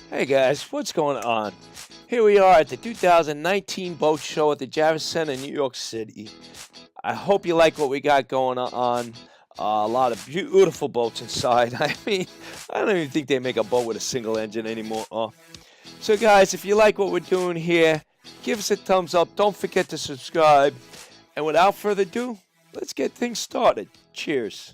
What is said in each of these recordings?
Hey guys, what's going on? Here we are at the 2019 boat show at the Javits Center in New York City. I hope you like what we got going on. A lot of beautiful boats inside. I mean, I don't even think they make a boat with a single engine anymore. So guys, if you like what we're doing here, give us a thumbs up. Don't forget to subscribe. And without further ado, let's get things started. Cheers.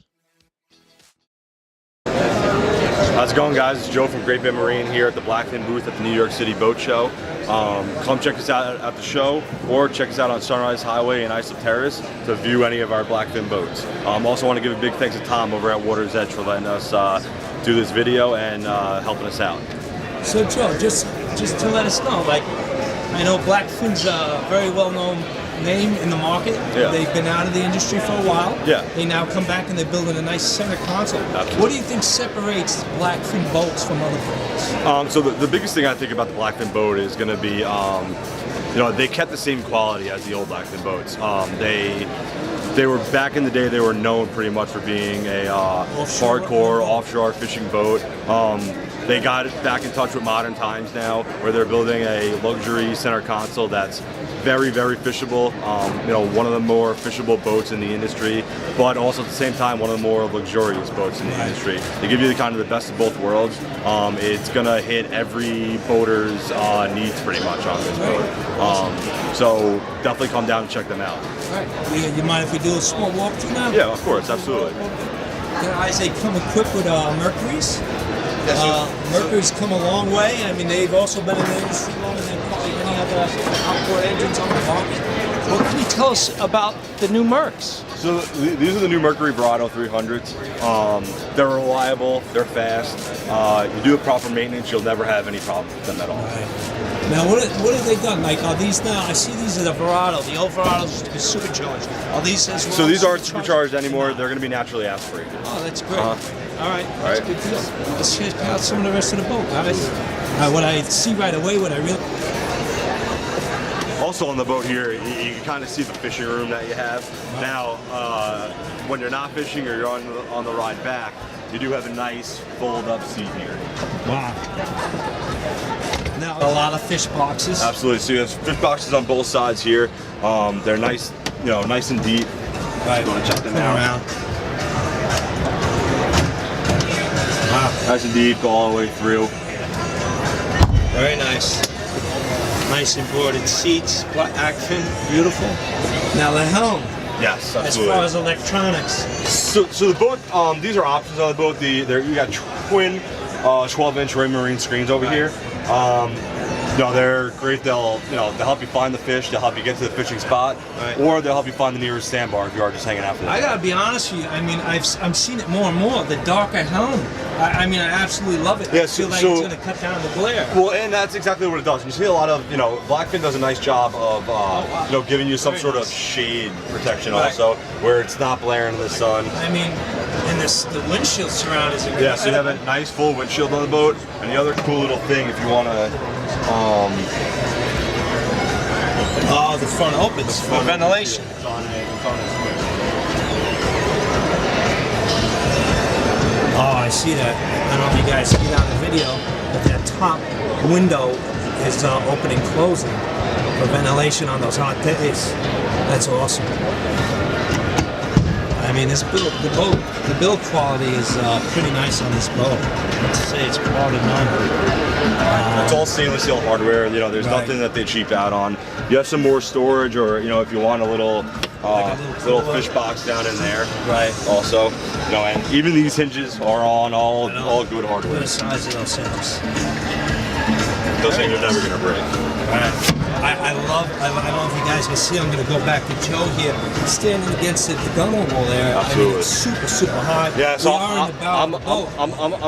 How's it going, guys? It's Joe from Great Bay Marine here at the Blackfin booth at the New York City Boat Show. Come check us out at the show, or check us out on Sunrise Highway and Islip Terrace to view any of our Blackfin boats. Also want to give a big thanks to Tom over at Water's Edge for letting us do this video and helping us out. So Joe, just to let us know, like, I know Blackfin's a very well-known name in the market. Yeah. They've been out of the industry for a while. Yeah. They now come back and they're building a nice center console. Absolutely. What do you think separates Blackfin boats from other boats? So the biggest thing I think about the Blackfin boat is going to be, they kept the same quality as the old Blackfin boats. They were, back in the day, they were known pretty much for being a hardcore offshore fishing boat. They got it back in touch with modern times now, where they're building a luxury center console that's very, very fishable. One of the more fishable boats in the industry, but also at the same time, one of the more luxurious boats in the industry. They give you the kind of the best of both worlds. It's gonna hit every boater's needs pretty much on this boat. So definitely come down and check them out. Right. You mind if we do a small walkthrough now? Yeah, of course, absolutely. Guys, they come equipped with Mercuries. Mercury's come a long way. I mean, they've also been in the industry longer than probably any other outboard engines on the market. What can you tell us about the new Mercs? So these are the new Mercury Verado 300s. They're reliable, they're fast. You do a proper maintenance, you'll never have any problem with them at all. Right. Now, what have they done? Like, are these now? I see these are the Verado. The old Verados used to be supercharged. Are these as well? So these aren't supercharged anymore. They're going to be naturally aspirated. Oh, that's great. All right, that's All right. good deal. Let's check out some of the rest of the boat, guys. What I see right away, what I really... Also on the boat here, you can kind of see the fishing room that you have. Now, when you're not fishing or you're on the ride back, you do have a nice fold-up seat here. Wow. Now, a lot of fish boxes. Absolutely. So you have fish boxes on both sides here. They're nice, nice and deep. Right. Go and check them Come out. around. Wow. Nice and deep, go all the way through. Very nice. Nice embroidered seats, Blackfin, beautiful. Now the helm. Yes, absolutely. As far as electronics. So the boat, these are options on the boat. You got twin 12-inch Marine screens over here. They're great. They'll help you find the fish. They'll help you get to the fishing spot, or they'll help you find the nearest sandbar if you are just hanging out for the day. I gotta be honest with you. I mean, I'm seeing it more and more. The darker helm. I mean, I absolutely love it. Yeah, I feel like it's gonna cut down the glare. Well, and that's exactly what it does. You see a lot of, Blackfin does a nice job of, giving you some sort of shade protection also, where it's not blaring in the sun. I mean, and the windshield surround is incredible. Yeah, so you have a nice full windshield on the boat. And the other cool little thing, if you want to, the front opens for ventilation. It's on a switch. Oh, I see that. I don't know if you guys see that on the video, but that top window is opening and closing for ventilation on those hot days. That's awesome. I mean, the build quality is pretty nice on this boat. Let's say it's quality none. It's all stainless steel hardware. There's nothing that they cheap out on. You have some more storage, or if you want a little fish box down in there. Right. Also, and even these hinges are on all good hardware. What the size of those hinges? Those things are never gonna break. Right. I don't know if you guys can see, I'm going to go back to Joe here. Standing against the gunwale wall there. Absolutely. I mean, it's super, super high. Yeah, so I'm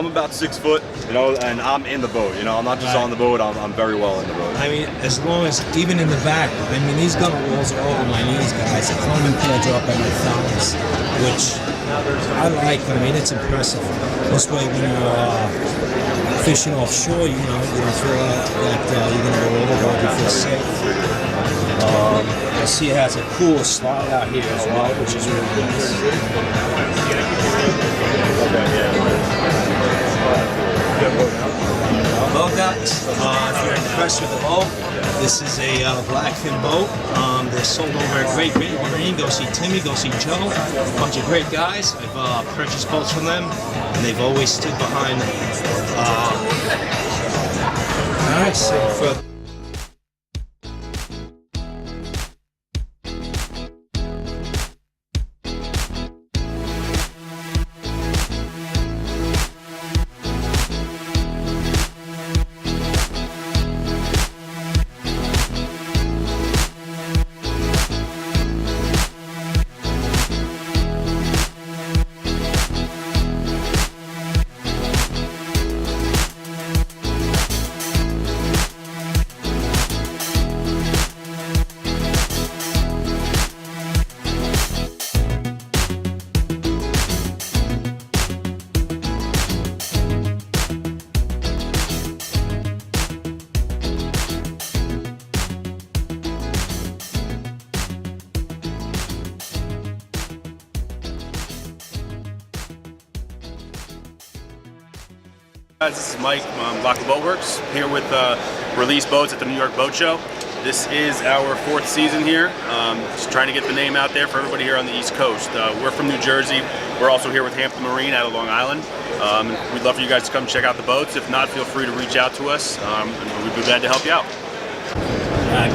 about 6 foot, and I'm in the boat. I'm not just on the boat, I'm very well in the boat. I mean, as long as, even in the back, I mean, these gunwale walls are over my knees, guys. The climbing pads are up at my thighs, which I like. I mean, it's impressive. This way, when you're fishing offshore, you don't feel like you're going to go overboard. You feel safe. I see it has a cool slide out here as well, which is really nice. Well, guys, guys. If you're impressed with the boat, this is a Blackfin boat. They're sold over at Great Bay Marine. Go see Timmy, go see Joe. A bunch of great guys. I've purchased boats from them, and they've always stood behind them. Alright, so for This is Mike from Blackfin Boatworks, here with Release Boats at the New York Boat Show. This is our 4th season here, just trying to get the name out there for everybody here on the East Coast. We're from New Jersey. We're also here with Hampton Marine out of Long Island. We'd love for you guys to come check out the boats. If not, feel free to reach out to us. We'd be glad to help you out.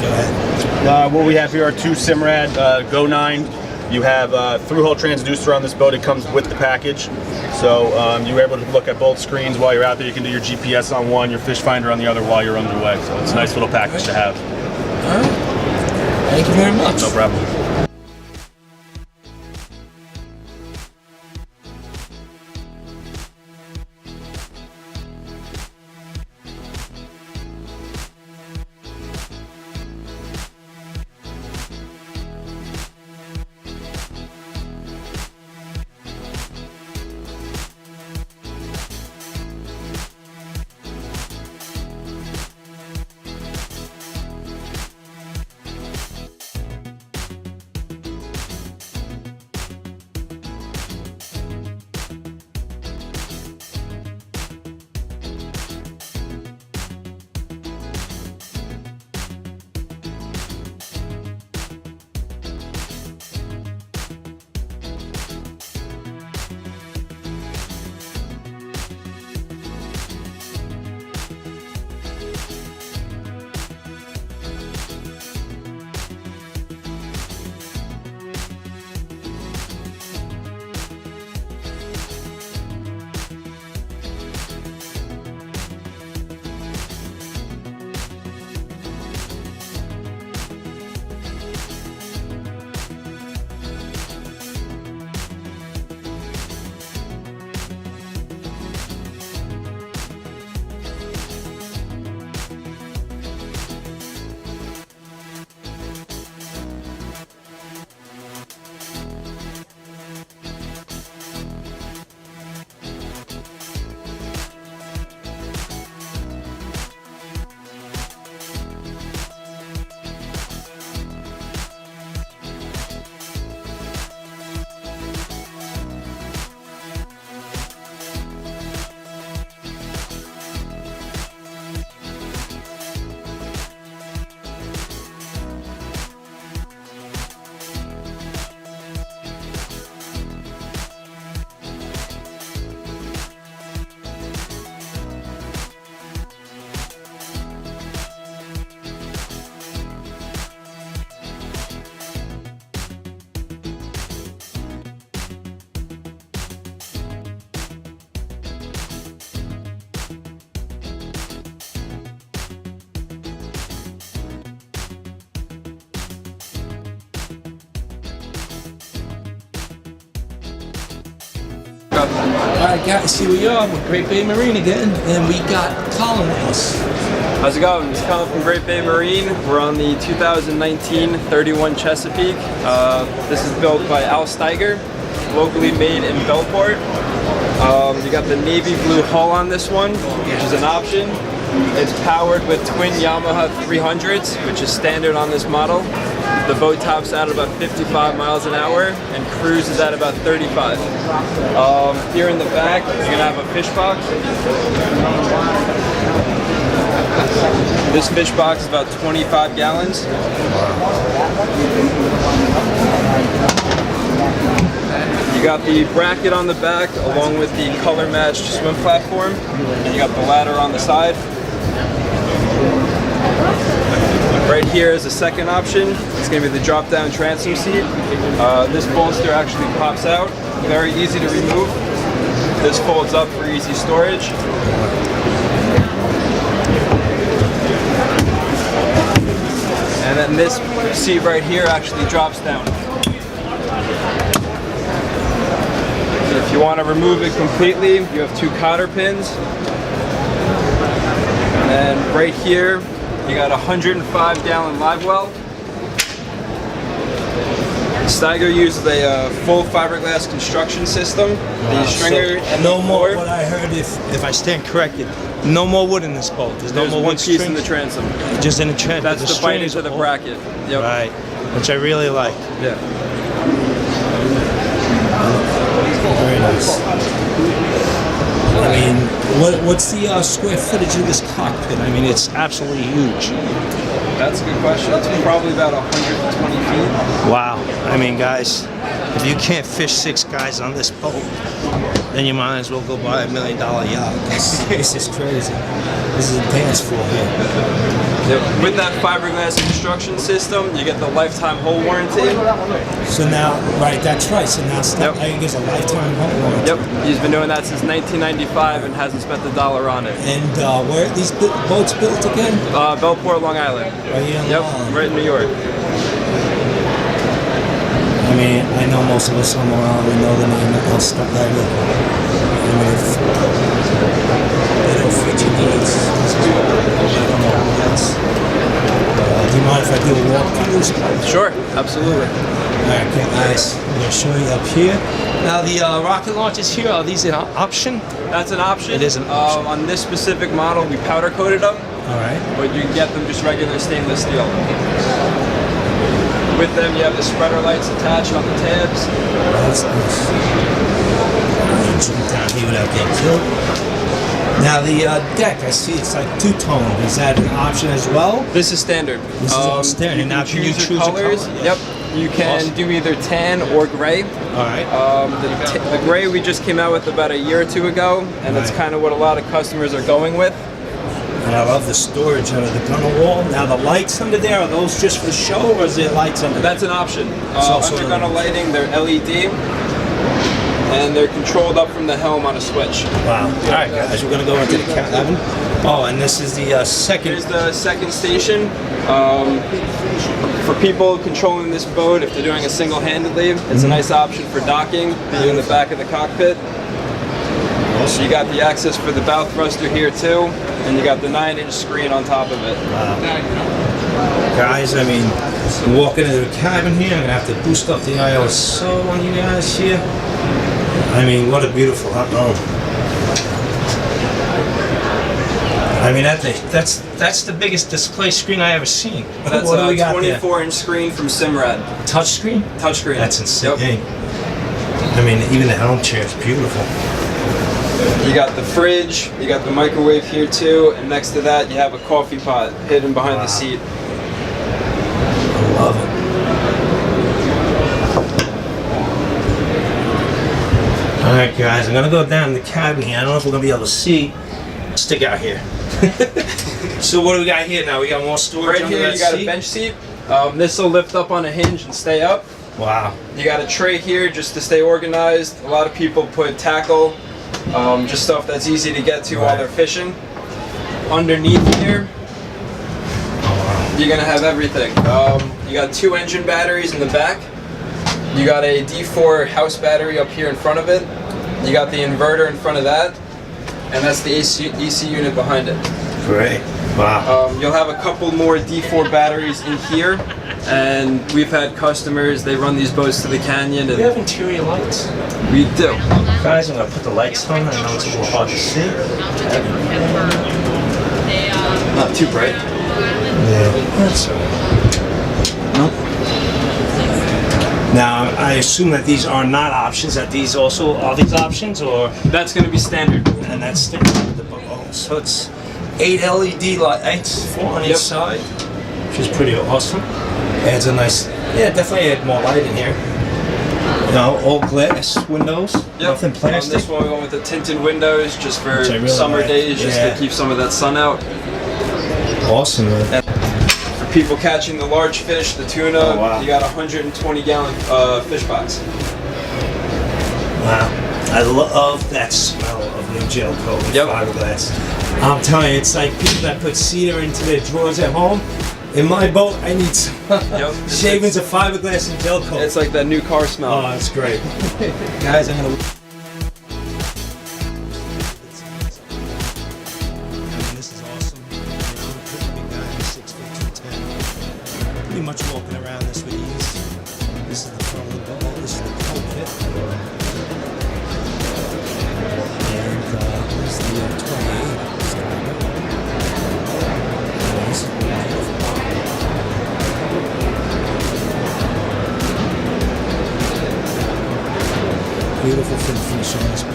go ahead. What we have here are 2 Simrad Go9. You have through-hull transducer on this boat. It comes with the package. So you're able to look at both screens while you're out there. You can do your GPS on one, your fish finder on the other while you're underway. So it's a nice little package to have. All right. Thank you very much. No problem. Alright guys, here we are with Great Bay Marine again, and we got Colin with us. How's it going? It's Colin from Great Bay Marine. We're on the 2019 31 Chesapeake. This is built by Al Steiger, locally made in Bellport. You got the navy blue hull on this one, which is an option. It's powered with twin Yamaha 300s, which is standard on this model. The boat tops out at about 55 miles an hour and cruises at about 35. Here in the back, you're gonna have a fish box. This fish box is about 25 gallons. You got the bracket on the back along with the color matched swim platform, and you got the ladder on the side. Right here is a second option. It's going to be the drop down transom seat. This bolster actually pops out, very easy to remove. This folds up for easy storage. And then this seat right here actually drops down. If you want to remove it completely, you have 2 cotter pins. And then right here, you got a 105-gallon live well. Steiger uses a full fiberglass construction system. The stringer and no the more. floor. What I heard, if I stand corrected, no more wood in this boat. There's no more one wood piece string. in the transom. Just in the transom. That's the binding to the bracket. Yep. Right, which I really like. Yeah. Very nice. I mean, what's the square footage of this cockpit? I mean, it's absolutely huge. That's a good question. It's probably about 120 feet. Wow. I mean, guys, if you can't fish 6 guys on this boat, then you might as well go buy $1 million yacht. This is crazy. This is a dance floor here. Yep. With that fiberglass construction system, you get the lifetime hull warranty. So now, right, that's right. So now Yep. I think it's a lifetime hull warranty. Yep. He's been doing that since 1995 and hasn't spent a dollar on it. And where are these boats built again? Bellport, Long Island. Right here in Yep. Long Island. Right in New York. I mean, I know most of us on Long Island. We know the name of Steiger. I mean, if they don't fit your needs, this is what I don't know who that's. Do you mind if I do a walk through this boat? Sure. Absolutely. Alright, okay, guys, I'm going to show you up here. Now, the rocket launchers here, are these an option? That's an option. It is an option. On this specific model, we powder coated them, Alright. but you can get them just regular stainless steel. With them, you have the spreader lights attached on the tabs. That's nice. Jump down here without getting killed. Now, the deck, I see it's like 2-tone. Is that an option as well? This is standard. This is all standard. Now, can you choose a colors? color? Yep. You can Awesome. do either tan or gray. Alright. The gray we just came out with about a year or 2 ago, and that's Right. kind of what a lot of customers are going with. And I love the storage under the gunner wall. Now, the lights under there, are those just for show, or is there lights under there? That's an option. also Under an gunner lighting, they're LED, and they're controlled up from the helm on a switch. Wow. Alright, guys, we're going to go into the cabin. Oh, and this is the second. Here's the second station. For people controlling this boat, if they're doing it single-handedly, it's a nice option for docking, being in the back of the cockpit. So you got the access for the bow thruster here too, and you got the 9-inch screen on top of it. Wow. Guys, I mean, walking into the cabin here, I'm going to have to boost up the ISO on you guys here. I mean, what a beautiful home. I mean, that's the biggest display screen I ever seen. That's what do we a got there? 24-inch screen from Simrad. Touch screen? Touchscreen. That's insane. Yep. I mean, even the helm chair is beautiful. You got the fridge, you got the microwave here too, and next to that you have a coffee pot hidden behind the seat. I love it. Alright guys, I'm gonna go down in the cabin here. I don't know if we're gonna be able to see. Stick out here. So what do we got here now? We got more storage Right under here that you got seat? a bench seat. This will lift up on a hinge and stay up. Wow. You got a tray here just to stay organized. A lot of people put tackle, just stuff that's easy to get to while they're fishing. Underneath here, you're gonna have everything. You got 2 engine batteries in the back. You got a D4 house battery up here in front of it. You got the inverter in front of that, and that's the EC unit behind it. Great. Wow. You'll have a couple more D4 batteries in here, and we've had customers, they run these boats to the canyon. Do And we have interior lights? we do. Guys, I'm gonna put the lights on. I know it's a little hard to see. Not too bright. Yeah, that's alright. Now, I assume that these are not options. That these also are these options, or That's going to be standard. and that's standard with the boat. Oh, so it's 8 LED lights, 4 on each side, which is pretty awesome. Adds a nice, definitely add more light in here. You know, all glass windows, nothing plastic. On this one we went with the tinted windows just for really summer like. days, just to keep some of that sun out. Awesome, man. And for people catching the large fish, the tuna, you got a 120-gallon fish box. Wow. I love that smell of new gel coat with fiberglass. I'm telling you, it's like people that put cedar into their drawers at home. In my boat, I need some shavings of fiberglass and gel coat. It's like that new car smell. Oh, that's great. Guys, I'm gonna... This is awesome. I'm a pretty big guy, I'm 6 foot 210. Pretty much walking around this with ease. This is the front of the boat. This is the cockpit. And this is the 28. Beautiful fin finish on this boat.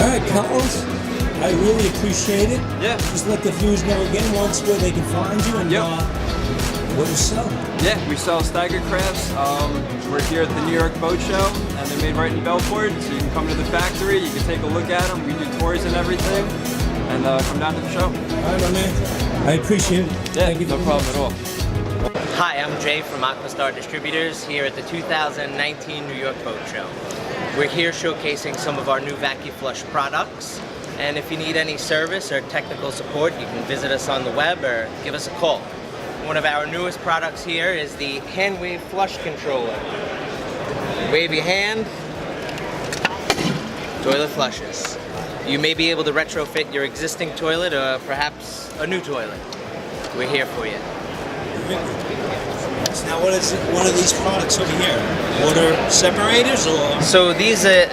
Alright, Collins, I really appreciate it. Yeah. Just let the viewers know again once where they can find you and what you sell. Yeah, we sell Steiger crafts. We're here at the New York Boat Show, and they're made right in Belport, so you can come to the factory, you can take a look at them, we do tours and everything, and come down to the show. Alright, my man. I appreciate it. Yeah, Thank you. no problem at all. Hi, I'm Jay from Aquastar Distributors here at the 2019 New York Boat Show. We're here showcasing some of our new VacuFlush products, and if you need any service or technical support, you can visit us on the web or give us a call. One of our newest products here is the Hand Wave Flush Controller. Wave your hand, toilet flushes. You may be able to retrofit your existing toilet or perhaps a new toilet. We're here for you. So now what are these products over here? Water separators or? So these are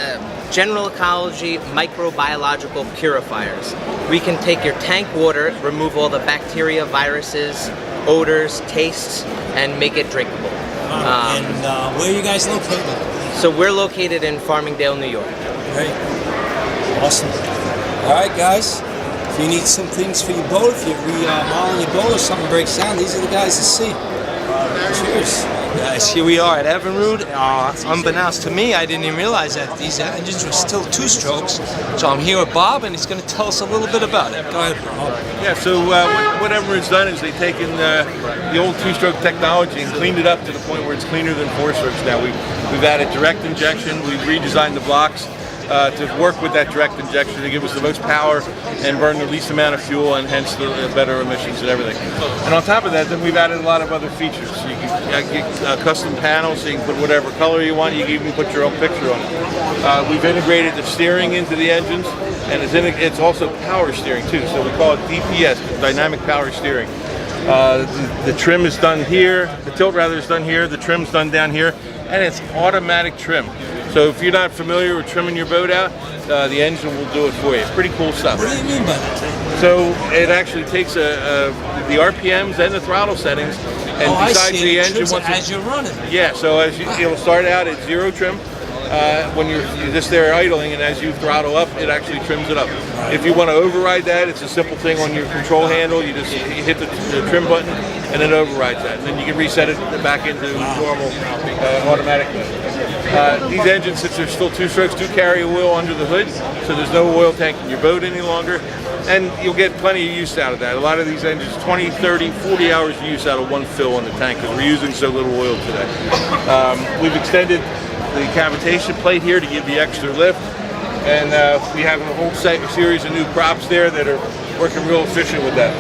general ecology microbiological purifiers. We can take your tank water, remove all the bacteria, viruses, odors, tastes, and make it drinkable. And where are you guys located? So we're located in Farmingdale, New York. Great. Awesome. All right, guys. If you need some things for your boat, if you're remodeling your boat or something breaks down, these are the guys to see. Cheers. Guys, here we are at Evinrude. Unbeknownst to me, I didn't even realize that these engines were still two-strokes. So I'm here with Bob, and he's going to tell us a little bit about it. Go ahead, Bob. Yeah, so what Evinrude's done is they've taken the old two-stroke technology and cleaned it up to the point where it's cleaner than four-strokes now. We've added direct injection. We've redesigned the blocks to work with that direct injection to give us the most power and burn the least amount of fuel, and hence the better emissions and everything. And on top of that, then we've added a lot of other features. So you can get custom panels, so you can put whatever color you want. You can even put your own picture on it. We've integrated the steering into the engines, and it's also power steering too. So we call it DPS, Dynamic Power Steering. The trim is done here, the tilt rather is done here, the trim's done down here, and it's automatic trim. So if you're not familiar with trimming your boat out, the engine will do it for you. It's pretty cool stuff. What do you mean by that? So it actually takes the RPMs and the throttle settings, and decides the engine as you're running. Yeah, so it'll start out at zero trim when you're just there idling, and as you throttle up, it actually trims it up. If you want to override that, it's a simple thing on your control handle. You just hit the trim button, and it overrides that. And then you can reset it back into normal automatic mode. These engines, since they're still two-strokes, do carry oil under the hood, so there's no oil tank in your boat any longer, and you'll get plenty of use out of that. A lot of these engines, 20, 30, 40 hours of use out of one fill on the tank, because we're using so little oil today. We've extended the cavitation plate here to give the extra lift, and we have a whole series of new props there that are working real efficient with that.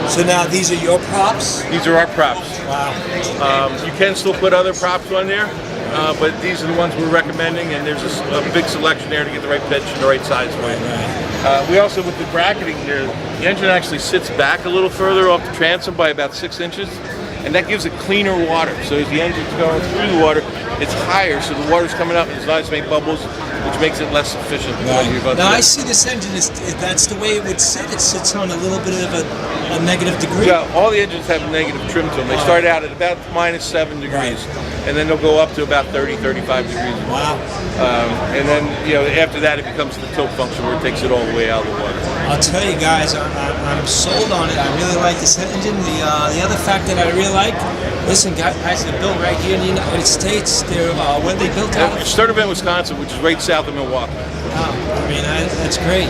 So now these are your props? These are our props. Wow. You can still put other props on there, but these are the ones we're recommending, and there's a big selection there to get the right pitch and the right size for you. We also, with the bracketing here, the engine actually sits back a little further off the transom by about 6 inches, and that gives it cleaner water. So as the engine's going through the water, it's higher, so the water's coming up and it's not as many bubbles, which makes it less efficient. Now I see this engine, that's the way it would sit. It sits on a little bit of a negative degree. Yeah, all the engines have negative trim to them. They start out at about -7 degrees. and then they'll go up to about 30, 35 degrees. Wow. And then, after that, it becomes the tilt function where it takes it all the way out of the water. I'll tell you guys, I'm sold on it. I really like this engine. The other fact that I really like, listen, guys, they're built right here in the United States. They're where they built out of? Sturtevant, Wisconsin, which is right south of Milwaukee. I mean, that's great.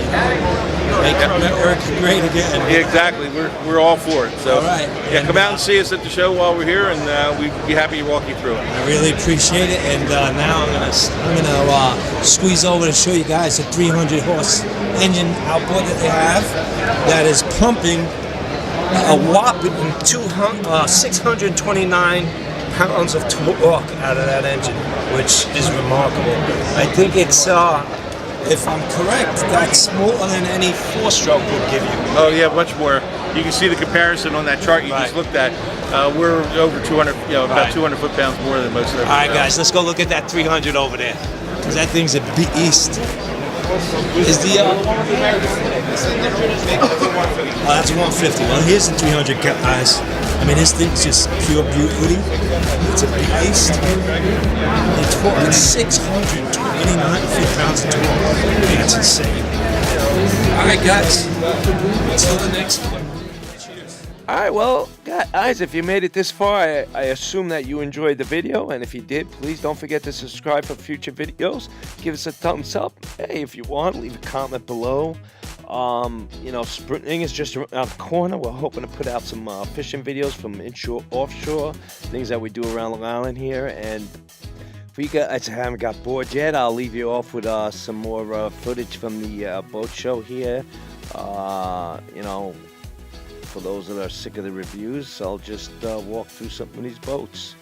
Make America great again. Yeah, exactly. We're all for it. So, all right. Yeah, come out and see us at the show while we're here, and we'd be happy to walk you through it. I really appreciate it, and now I'm gonna squeeze over to show you guys the 300 horse engine outboard that they have that is pumping a whopping 629 pounds of torque out of that engine, which is remarkable. I think it's, if I'm correct, that's more than any four-stroke would give you. Oh yeah, much more. You can see the comparison on that chart you just looked at. We're over 200, about 200 foot-pounds more than most of them. All right, guys, let's go look at that 300 over there, because that thing's a beast. Is the that's 150. Well, here's the 300, guys. I mean, this thing's just pure beauty. It's a beast. They're talking 629 foot-pounds of torque. That's insane. All right, guys. Until the next one. All right, well, guys, if you made it this far, I assume that you enjoyed the video, and if you did, please don't forget to subscribe for future videos. Give us a thumbs up. Hey, if you want, leave a comment below. Spring is just around the corner. We're hoping to put out some fishing videos from inshore, offshore, things that we do around Long Island here. And for you guys who haven't got bored yet, I'll leave you off with some more footage from the boat show here. For those that are sick of the reviews, I'll just walk through some of these boats.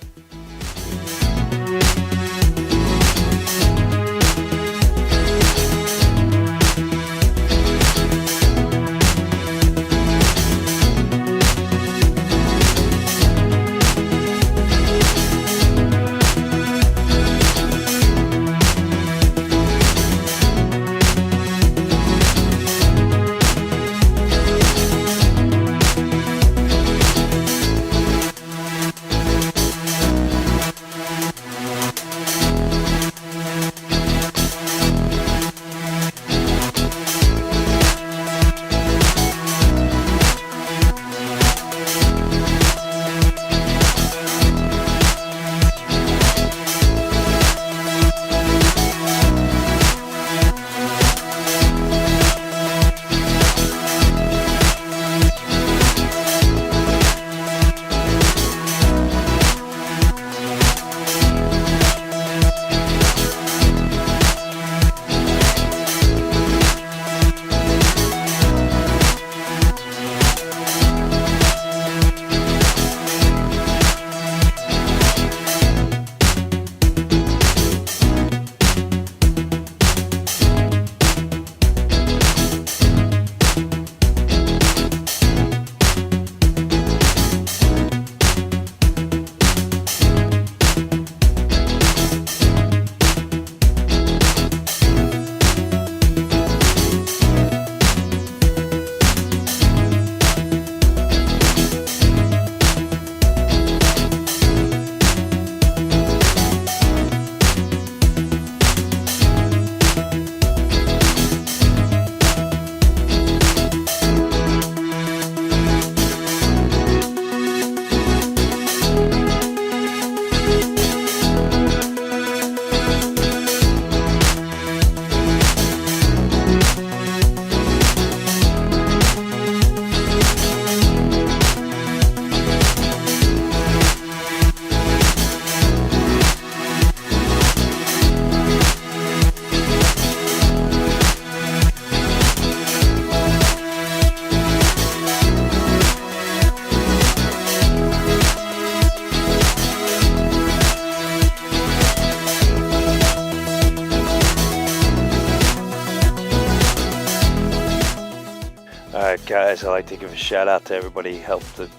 Alright guys, I'd like to give a shout out to everybody who helped put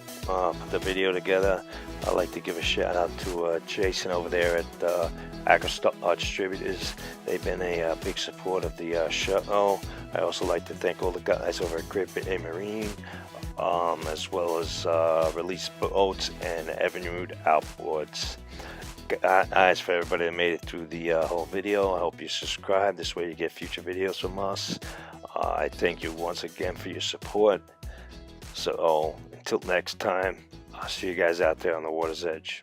the video together. I'd like to give a shout out to Jason over there at Blackfin Distributors. They've been a big support of the show. I also like to thank all the guys over at Great Bay Marine, as well as Release Boats and Avenue Outboards. Guys, for everybody that made it through the whole video, I hope you subscribe. This way you get future videos from us. I thank you once again for your support. So until next time, I'll see you guys out there on the water's edge.